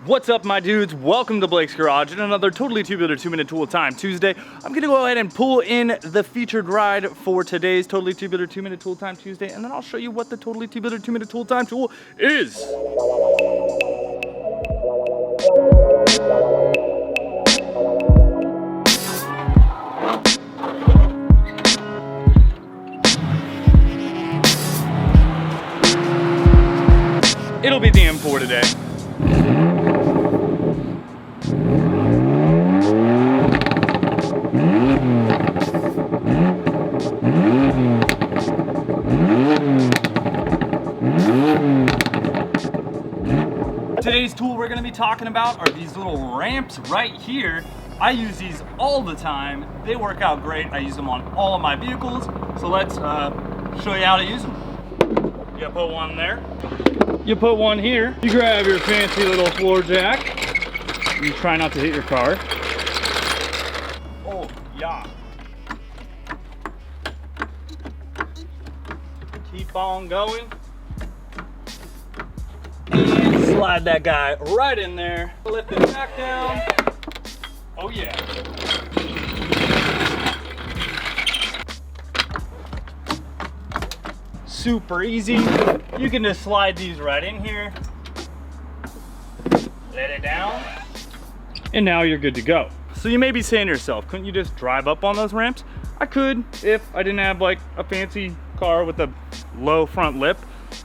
What's up, my dudes? Welcome to Blake's Garage and another totally tubular 2-minute tool time Tuesday. I'm gonna go ahead and pull in the featured ride for today's totally tubular 2-minute tool time Tuesday, and then I'll show you what the totally tubular 2-minute tool time tool is. It'll be the M4 today. Today's tool we're gonna be talking about are these little ramps right here. I use these all the time. They work out great. I use them on all of my vehicles. So let's show you how to use them. You put one there. You put one here. You grab your fancy little floor jack. You try not to hit your car. Oh, yeah. Keep on going. And slide that guy right in there. Lift it back down. Oh yeah. Super easy. You can just slide these right in here. Let it down. And now you're good to go. So you may be saying to yourself, couldn't you just drive up on those ramps? I could if I didn't have like a fancy car with a low front lip.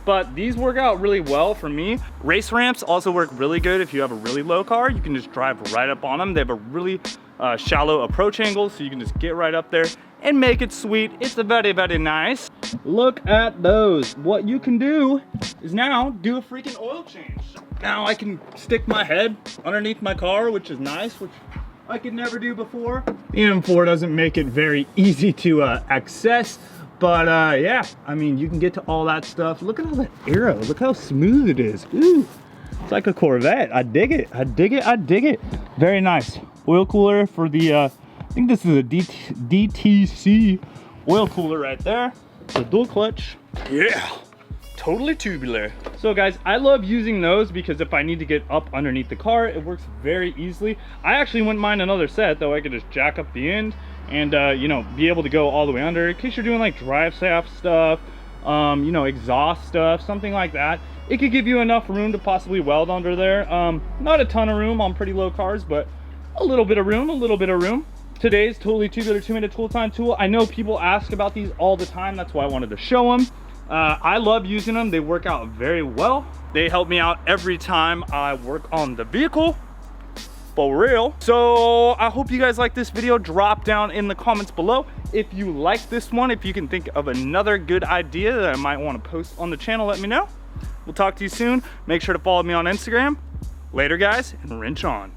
But these work out really well for me. Race ramps also work really good if you have a really low car. You can just drive right up on them. They have a really shallow approach angle, so you can just get right up there and make it sweet. It's very, very nice. Look at those. What you can do is now do a freaking oil change. Now I can stick my head underneath my car, which is nice, which I could never do before. The M4 doesn't make it very easy to access. But yeah, I mean, you can get to all that stuff. Look at all that aero. Look how smooth it is. Ooh, it's like a Corvette. I dig it. I dig it. I dig it. Very nice. Oil cooler for the, I think this is a DTC oil cooler right there. The dual clutch. Yeah, totally tubular. So guys, I love using those because if I need to get up underneath the car, it works very easily. I actually wouldn't mind another set, though. I could just jack up the end and you know, be able to go all the way under in case you're doing like drive shaft stuff, you know, exhaust stuff, something like that. It could give you enough room to possibly weld under there. Not a ton of room on pretty low cars, but a little bit of room, a little bit of room. Today's totally tubular 2-minute tool time tool. I know people ask about these all the time. That's why I wanted to show them. I love using them. They work out very well. They help me out every time I work on the vehicle. For real. So I hope you guys like this video. Drop down in the comments below if you like this one. If you can think of another good idea that I might want to post on the channel, let me know. We'll talk to you soon. Make sure to follow me on Instagram. Later guys, and wrench on.